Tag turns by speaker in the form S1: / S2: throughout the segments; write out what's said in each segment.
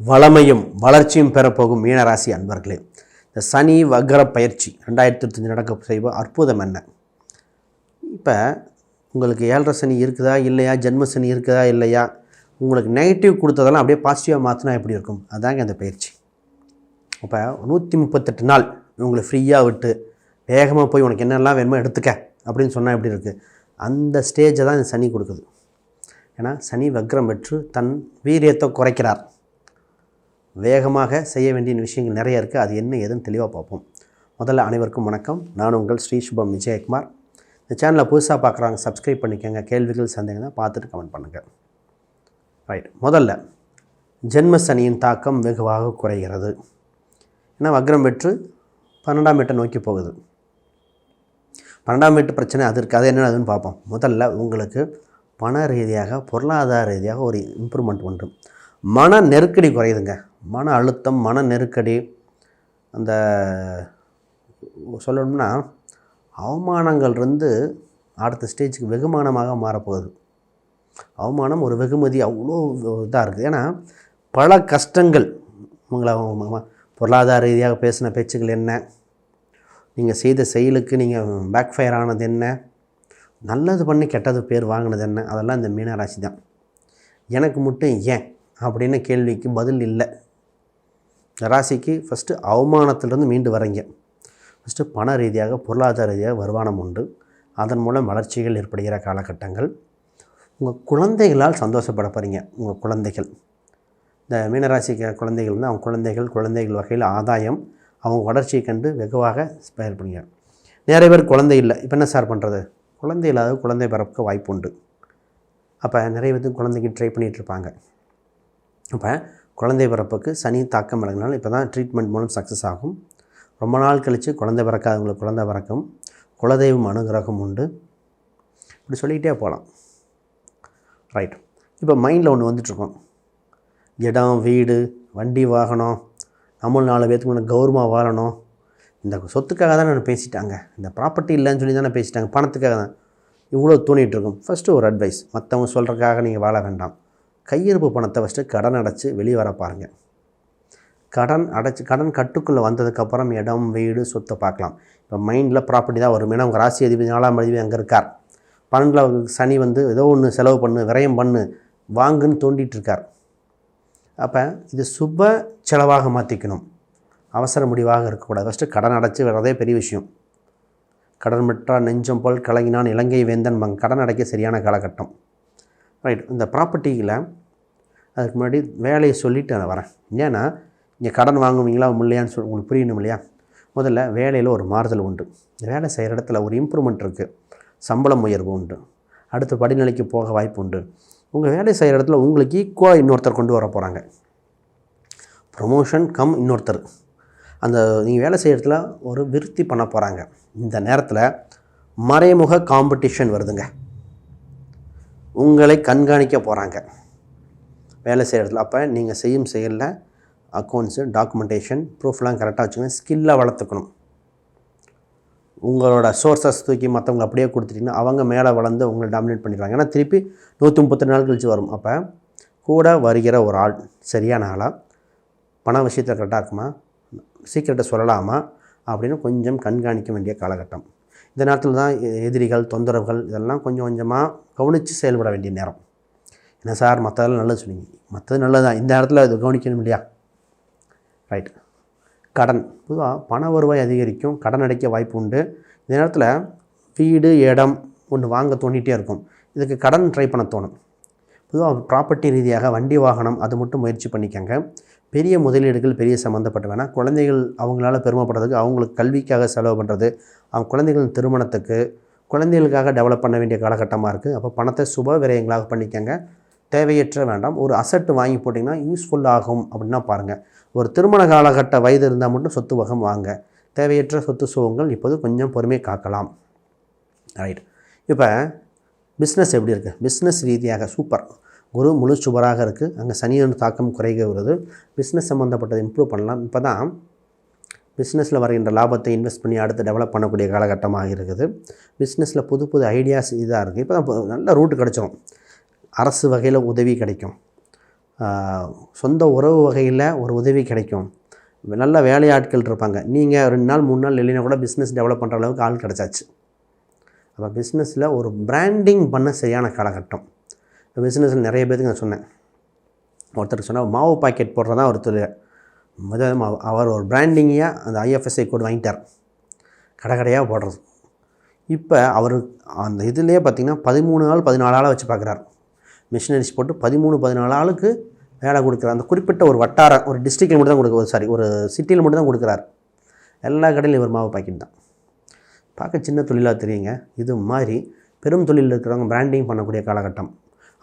S1: வளமையும் வளர்ச்சியும் பெறப்போகும் மீனராசி அன்பர்களே, இந்த சனி வக்ர பயிற்சி 2025 நடக்க செய்வ அற்புதம் என்ன? இப்போ உங்களுக்கு 7.5 சனி இருக்குதா இல்லையா, ஜென்ம சனி இருக்குதா இல்லையா, உங்களுக்கு நெகட்டிவ் கொடுத்ததெல்லாம் அப்படியே பாசிட்டிவாக மாற்றினா எப்படி இருக்கும்? அதாங்க அந்த பயிற்சி. இப்போ 138 நாள் உங்களை ஃப்ரீயாக விட்டு வேகமாக போய் உனக்கு என்னெல்லாம் வேணுமோ எடுத்துக்க அப்படின்னு சொன்னால் எப்படி இருக்குது? அந்த ஸ்டேஜை தான் இந்த சனி கொடுக்குது. ஏன்னா சனி வக்ரம் பெற்று தன் வீரியத்தை குறைக்கிறார். வேகமாக செய்ய வேண்டிய விஷயங்கள் நிறைய இருக்குது. அது என்ன ஏதுன்னு தெளிவாக பார்ப்போம். முதல்ல அனைவருக்கும் வணக்கம். நான் உங்கள் ஸ்ரீ சுபம் விஜயகுமார். இந்த சேனலை புதுசாக பார்க்குறாங்க, சப்ஸ்கிரைப் பண்ணிக்கோங்க. கேள்விகள் சந்தேகம் தான் பார்த்துட்டு கமெண்ட் பண்ணுங்கள். ரைட், முதல்ல ஜென்ம சனியின் தாக்கம் வெகுவாக குறைகிறது. ஏன்னா வக்ரம் பெற்று 12ஆம் வீட்டை நோக்கி போகுது. 12ஆம் வீட்டு பிரச்சனை அது இருக்குது. அது என்ன அதுன்னு பார்ப்போம். முதல்ல உங்களுக்கு பண ரீதியாக பொருளாதார ரீதியாக ஒரு இம்ப்ரூவ்மெண்ட் உண்டு. மன நெருக்கடி குறையுதுங்க. மன அழுத்தம், மன நெருக்கடி, அந்த சொல்லணும்னா அவமானங்கள்லேருந்து அடுத்த ஸ்டேஜுக்கு வெகுமானமாக மாறப்போகுது. அவமானம் ஒரு வெகுமதி அவ்வளோ இதாக இருக்குது. ஏன்னா பல கஷ்டங்கள் உங்களை பொருளாதார ரீதியாக பேசின பேச்சுக்கள் என்ன, நீங்கள் செய்த செயலுக்கு நீங்கள் பேக் ஃபயர் ஆனது என்ன, நல்லது பண்ணி கெட்டது பேர் வாங்கினது என்ன, அதெல்லாம் இந்த மீனராசி தான். எனக்கு மட்டும் ஏன் அப்படின்னு கேள்விக்கு பதில் இல்லை. இந்த ராசிக்கு ஃபஸ்ட்டு அவமானத்திலிருந்து மீண்டு வரீங்க. ஃபஸ்ட்டு பண ரீதியாக பொருளாதார ரீதியாக வருமானம் உண்டு. அதன் மூலம் வளர்ச்சிகள் ஏற்படுகிற காலகட்டங்கள். உங்கள் குழந்தைகளால் சந்தோஷப்பட போகிறீங்க. உங்கள் குழந்தைகள், இந்த மீனராசிக்கு குழந்தைகள் வந்து அவங்க குழந்தைகள் வகையில் ஆதாயம், அவங்க வளர்ச்சியை கண்டு வெகுவாக ஏற்படுங்க. நிறைய பேர் குழந்தை இல்லை. இப்போ என்ன சார் பண்ணுறது? குழந்தை இல்லாத குழந்தை பிறக்க வாய்ப்பு உண்டு. அப்போ நிறைய பேருக்கு குழந்தைக்கு ட்ரை பண்ணிகிட்ருப்பாங்க. அப்போ குழந்தை பிறப்புக்கு சனி தாக்கம் விலகினால் இப்போ தான் ட்ரீட்மெண்ட் மூலம் சக்ஸஸ் ஆகும். ரொம்ப நாள் கழித்து குழந்தை பிறக்காதவங்களுக்கு குழந்தை பிறக்கும். குலதெய்வம் அனுகிரகம் உண்டு. இப்படி சொல்லிக்கிட்டே போகலாம். ரைட், இப்போ மைண்டில் ஒன்று வந்துட்டுருக்கோம். இடம், வீடு, வண்டி, வாகனம், நம்மளும் 4 பேர்த்துக்கு முன்னாடி கௌரவமாக வாழணும். இந்த சொத்துக்காக தான் நான் பேசிட்டாங்க, இந்த ப்ராப்பர்ட்டி இல்லைன்னு சொல்லி தானே பேசிட்டாங்க, பணத்துக்காக தான் இவ்வளோ தோணிகிட்ருக்கும். ஃபஸ்ட்டு ஒரு அட்வைஸ், மற்றவங்க சொல்கிறதுக்காக நீங்கள் வாழ வேண்டாம். கையிருப்பு பணத்தை ஃபஸ்ட்டு கடன் அடைச்சி வெளியே வர பாருங்கள். கடன் கட்டுக்குள்ளே வந்ததுக்கப்புறம் இடம், வீடு, சொத்தை பார்க்கலாம். இப்போ மைண்டில் ப்ராப்பர்ட்டி தான் வரும். ஏன்னா உங்கள் ராசி அதிபதி 4ஆம் அதிபதி அங்கே இருக்கார். 12ஆவது சனி வந்து ஏதோ ஒன்று செலவு பண்ணு, விரயம் பண்ணு, வாங்குன்னு தோண்டிகிட்டு இருக்கார். அப்போ இது சுப செலவாக மாற்றிக்கணும். அவசர முடிவாக இருக்கக்கூடாது. ஃபஸ்ட்டு கடன் அடைச்சி வரதே பெரிய விஷயம். கடன் பெற்றால் நெஞ்சம் போல் கலங்கினான் இலங்கை வேந்தன் கடன் அடைக்க சரியான காலகட்டம். ரைட், இந்த ப்ராப்பர்ட்டியில் அதுக்கு முன்னாடி வேலையை சொல்லிவிட்டு நான் வரேன். ஏன்னா இங்கே கடன் வாங்குவீங்களா இல்லையான்னு சொல்லி உங்களுக்கு புரியணும் இல்லையா? முதல்ல வேலையில் ஒரு மாறுதல் உண்டு. வேலை செய்கிற இடத்துல ஒரு இம்ப்ரூவ்மெண்ட் இருக்குது. சம்பளம் உயர்வு உண்டு. அடுத்த படிநிலைக்கு போக வாய்ப்பு உண்டு. உங்கள் வேலை செய்கிற இடத்துல உங்களுக்கு ஈக்குவலாக இன்னொருத்தர் கொண்டு வர போகிறாங்க. ப்ரொமோஷன் கம் இன்னொருத்தர். அந்த நீங்கள் வேலை செய்கிற இடத்துல ஒரு விருத்தி பண்ண போகிறாங்க. இந்த நேரத்தில் மறைமுக காம்படிஷன் வருதுங்க. உங்களை கண்காணிக்க போகிறாங்க வேலை செய்கிற இடத்துல. அப்போ நீங்கள் செய்யும் செயலில் அக்கௌண்ட்ஸு, டாக்குமெண்டேஷன், ப்ரூஃப்லாம் கரெக்டாக வச்சுக்கணும். ஸ்கில்லை வளர்த்துக்கணும். உங்களோட சோர்ஸஸ் தூக்கி மற்றவங்க அப்படியே கொடுத்துட்டிங்கன்னா அவங்க மேலே வளர்ந்து உங்களை டாமினேட் பண்ணிடுவாங்க. ஏன்னா திருப்பி 132 நாள் கழித்து வரும். அப்போ கூட வருகிற ஒரு ஆள் சரியான ஆளாக, பண விஷயத்தில் கரெக்டாக இருக்குமா, சீக்கிரட்டை சொல்லலாமா அப்படின்னு கொஞ்சம் கண்காணிக்க வேண்டிய காலகட்டம். இந்த நேரத்தில் தான் எதிரிகள், தொந்தரவுகள் இதெல்லாம் கொஞ்சம் கொஞ்சமாக கவனித்து செயல்பட வேண்டிய நேரம். என்ன சார் மற்றதெல்லாம் நல்லது சொன்னீங்க, மற்றது நல்லது தான், இந்த இடத்துல அது கவனிக்கணும் இல்லையா? ரைட், கடன் பொதுவாக பண வருவாய் அதிகரிக்கும். கடன் அடைக்க வாய்ப்பு உண்டு. இந்த நேரத்தில் வீடு, இடம் ஒன்று வாங்க தோண்டிகிட்டே இருக்கும். இதுக்கு கடன் ட்ரை பண்ண தோணும். பொதுவாக ப்ராப்பர்ட்டி ரீதியாக வண்டி, வாகனம் அது மட்டும் முயற்சி பண்ணிக்கங்க. பெரிய முதலீடுகள் பெரிய சம்மந்தப்பட்ட வேணால். குழந்தைகள் அவங்களால பெருமைப்படுறதுக்கு, அவங்களுக்கு கல்விக்காக செலவு பண்ணுறது, அவங்க குழந்தைகளின் திருமணத்துக்கு, குழந்தைகளுக்காக டெவலப் பண்ண வேண்டிய காலகட்டமாக இருக்குது. அப்போ பணத்தை சுப விரயங்களாக பண்ணிக்கங்க. தேவையற்ற வேண்டாம். ஒரு அசட்டு வாங்கி போட்டிங்கன்னா யூஸ்ஃபுல் ஆகும் அப்படின்னா பாருங்கள். ஒரு திருமண காலகட்ட வயது இருந்தால் மட்டும் சொத்து வகம் வாங்க. தேவையற்ற சொத்து சுகங்கள் இப்போது கொஞ்சம் பொறுமை காக்கலாம். ரைட், இப்போ பிஸ்னஸ் எப்படி இருக்குது? பிஸ்னஸ் ரீதியாக சூப்பர். குரு முழு சுபராக இருக்குது. அங்கே சனியோட தாக்கம் குறைகிறது. பிஸ்னஸ் சம்மந்தப்பட்டதை இம்ப்ரூவ் பண்ணலாம். இப்போ தான் பிஸ்னஸில் வருகின்ற லாபத்தை இன்வெஸ்ட் பண்ணி அடுத்து டெவலப் பண்ணக்கூடிய காலகட்டமாக இருக்குது. பிஸ்னஸில் புது புது ஐடியாஸ் இதாக இருக்குது. இப்போ தான் நல்ல ரூட்டு கிடச்சிரும். அரசு வகையில் உதவி கிடைக்கும். சொந்த உறவு வகையில் ஒரு உதவி கிடைக்கும். நல்ல வேலையாட்கள் இருப்பாங்க. நீங்கள் 2 நாள் 3 நாள் இல்லைனா கூட பிஸ்னஸ் டெவலப் பண்ணுற அளவுக்கு ஆள் கிடச்சாச்சு. அப்போ பிஸ்னஸில் ஒரு பிராண்டிங் பண்ண சரியான காலகட்டம். பிஸ்னஸில் நிறைய பேருக்கு நான் சொன்னேன். ஒருத்தருக்கு சொன்னால் மாவு பாக்கெட் போடுறதான் ஒரு தொழில். அவர் ஒரு பிராண்டிங்காக அந்த IFSI கோடு வாங்கிட்டார், கடையாக போடுறது. இப்போ அவர் அந்த இதுலேயே பார்த்திங்கன்னா 13 ஆள் 14 ஆளை வச்சு பார்க்குறாரு. மிஷினரிஸ் போட்டு 13-14 ஆளுக்கு வேலை கொடுக்குறாரு. அந்த குறிப்பிட்ட ஒரு வட்டாரம், ஒரு டிஸ்ட்ரிக்டில் மட்டும் தான் கொடுக்குறாரு, ஒரு சிட்டியில் மட்டும் தான் கொடுக்குறாரு. எல்லா கடையிலும் இவர் மாவு பாக்கெட் தான். பார்க்க சின்ன தொழிலாக தெரியுங்க. இது மாதிரி பெரும் தொழிலில் இருக்கிறவங்க பிராண்டிங் பண்ணக்கூடிய காலகட்டம்.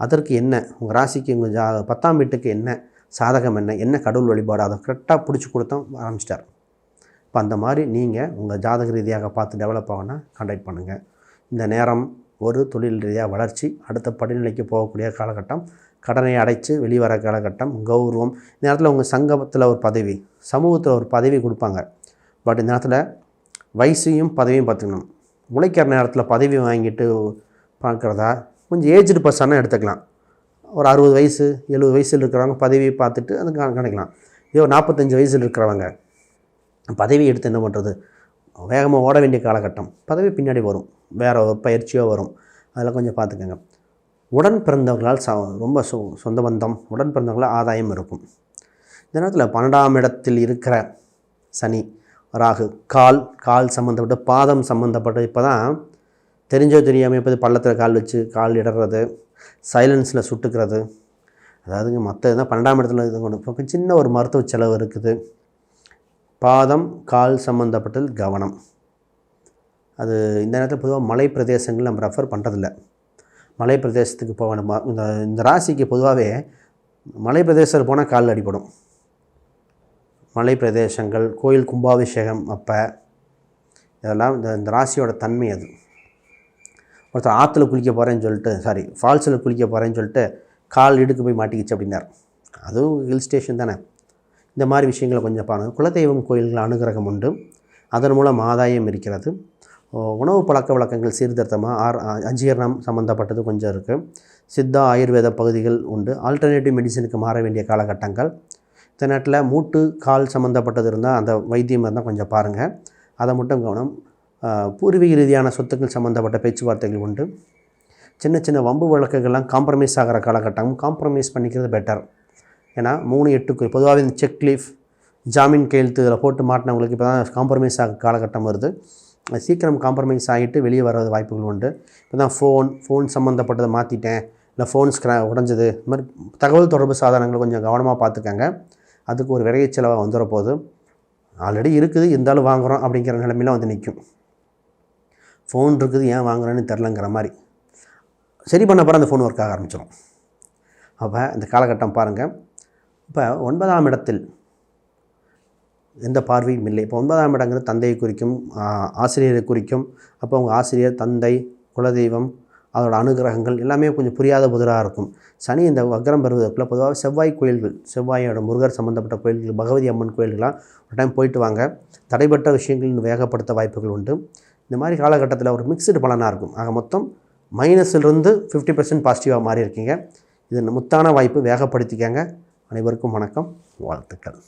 S1: அதற்கு என்ன, உங்கள் ராசிக்கு உங்கள் 10ஆம் வீட்டுக்கு என்ன சாதகம், என்ன கடவுள் வழிபாடு, அதை கரெக்டாக பிடிச்சி கொடுத்தோம் ஆரம்பிச்சிட்டார். இப்போ அந்த மாதிரி நீங்கள் உங்கள் ஜாதக ரீதியாக பார்த்து டெவலப் ஆகணும்னா கான்டாக்ட் பண்ணுங்கள். இந்த நேரம் ஒரு தொழில் ரீதியாக வளர்ச்சி, அடுத்த படிநிலைக்கு போகக்கூடிய காலகட்டம், கடனை அடைச்சி வெளிவர காலகட்டம், கௌரவம். இந்த நேரத்தில் உங்கள் சங்கத்தில் ஒரு பதவி, சமூகத்தில் ஒரு பதவி கொடுப்பாங்க. பட் இந்த நேரத்தில் வயசையும் பதவியும் பார்த்துக்கணும். உழைக்கிற நேரத்தில் பதவி வாங்கிட்டு பார்க்குறதா கொஞ்சம் ஏஜ்டு பர்சனாக எடுத்துக்கலாம். ஒரு 60 வயசு 70 வயசில் இருக்கிறவங்க பதவியை பார்த்துட்டு அது கிடைக்கலாம். இதே ஒரு 45 வயசில் இருக்கிறவங்க பதவி எடுத்து என்ன பண்ணுறது, வேகமாக ஓட வேண்டிய காலகட்டம், பதவி பின்னாடி வரும், வேறு பயிற்சியோ வரும். அதில் கொஞ்சம் பார்த்துக்கங்க. உடன் பிறந்தவர்களால் ரொம்ப சொந்த பந்தம், உடன் பிறந்தவங்களால் ஆதாயம் இருக்கும். இந்த நேரத்தில் 12ஆம் இடத்தில் இருக்கிற சனி, ராகு, கால் சம்மந்தப்பட்ட, பாதம் சம்மந்தப்பட்ட, இப்போ தான் தெரிஞ்சோ தெரியாமல் இப்போ பள்ளத்தில் கால் வச்சு கால் இடறது, சைலன்ஸில் சுட்டுக்கிறது, அதாவதுங்க மற்ற தான் 12ஆம் இடத்துல இது கொண்டு இப்போ சின்ன ஒரு மருத்துவ செலவு இருக்குது. பாதம் கால் சம்மந்தப்பட்டது கவனம். அது இந்த நேரத்தில் பொதுவாக மலை பிரதேசங்கள் நம்ம ரெஃபர் பண்ணுறதில்ல. மலை பிரதேசத்துக்கு போக வேணுமா, இந்த ராசிக்கு பொதுவாகவே மலை பிரதேசத்தில் போனால் கால் அடிப்படும். மலை பிரதேசங்கள், கோயில் கும்பாபிஷேகம் அப்போ இதெல்லாம் இந்த ராசியோட தன்மை. அது ஒருத்தர் ஆற்றுல குளிக்க போகிறேன்னு சொல்லிட்டு, ஃபால்ஸில் குளிக்க போகிறேன்னு சொல்லிட்டு கால் இடுக்கு போய் மாட்டிக்கிச்சு அப்படின்னார். அதுவும் ஹில் ஸ்டேஷன் தானே. இந்த மாதிரி விஷயங்களை கொஞ்சம் பாருங்கள். குலதெய்வம் கோயில்கள் அனுகிரகம் உண்டு, அதன் மூலம் ஆதாயம் இருக்கிறது. உணவு பழக்க வழக்கங்கள் சீர்திருத்தமாக அஜீரணம் சம்மந்தப்பட்டது கொஞ்சம் இருக்குது. சித்தா ஆயுர்வேத பகுதிகள் உண்டு. ஆல்டர்னேட்டிவ் மெடிசனுக்கு மாற வேண்டிய காலகட்டங்கள். இந்த நேரத்தில் மூட்டு கால் சம்மந்தப்பட்டது இருந்தால் அந்த வைத்தியம் இருந்தால் கொஞ்சம் பாருங்கள், அதை மட்டும் கவனம். பூர்வீக ரீதியான சொத்துக்கள் சம்மந்தப்பட்ட பேச்சுவார்த்தைகள் உண்டு. சின்ன சின்ன வம்பு வழக்குகள்லாம் காம்ப்ரமைஸ் ஆகிற காலகட்டம், காம்ப்ரமைஸ் பண்ணிக்கிறது பெட்டர். ஏன்னா 3-8 பொதுவாகவே இந்த செக் லீஃப், ஜாமீன் கையெழுத்து இதில் போட்டு மாட்டினவங்களுக்கு இப்போ தான் காம்ப்ரமைஸ் ஆக காலகட்டம் வருது. சீக்கிரம் காம்ப்ரமைஸ் ஆகிட்டு வெளியே வர வாய்ப்புகள் உண்டு. இப்போ தான் ஃபோன் சம்மந்தப்பட்டதை மாற்றிட்டேன், இல்லை ஃபோன் உடஞ்சது, இது மாதிரி தகவல் தொடர்பு சாதனங்கள் கொஞ்சம் கவனமாக பார்த்துக்கங்க. அதுக்கு ஒரு விரைவு செலவாக வந்துட போகுது. ஆல்ரெடி இருக்குது, இருந்தாலும் வாங்குகிறோம் அப்படிங்கிற நிலைமையில வந்து நிற்கும். ஃபோன் இருக்குது, ஏன் வாங்குறேன்னு தெரிலங்கிற மாதிரி. சரி பண்ண பிறகு அந்த ஃபோன் ஒர்க் ஆக ஆரம்பிச்சிடும். அப்போ இந்த காலகட்டம் பாருங்கள். இப்போ 9ஆம் இடத்தில் எந்த பார்வையும் இல்லை. இப்போ 9ஆம் இடங்கிறது தந்தையை குறிக்கும், ஆசிரியரை குறிக்கும். அப்போ அவங்க ஆசிரியர், தந்தை, குலதெய்வம், அதோட அனுகிரகங்கள் எல்லாமே கொஞ்சம் புரியாத புதிராக இருக்கும். சனி இந்த வக்ரம் பெறுவதற்குள்ள பொதுவாக செவ்வாய் கோயில்கள், செவ்வாயோட முருகர் சம்மந்தப்பட்ட கோயில்கள், பகவதி அம்மன் கோயில்கள்லாம் ஒரு டைம் போயிட்டு வாங்க. தடைப்பட்ட விஷயங்கள் வேகப்படுத்த வாய்ப்புகள் உண்டு. இந்த மாதிரி காலகட்டத்தில் ஒரு மிக்சடு பலனாக இருக்கும். ஆக மொத்தம் -லிருந்து 50% பாசிட்டிவாக மாறி இருக்கீங்க. இது முத்தான வாய்ப்பு, வேகப்படுத்திக்கங்க. அனைவருக்கும் வணக்கம், வாழ்த்துக்கள்.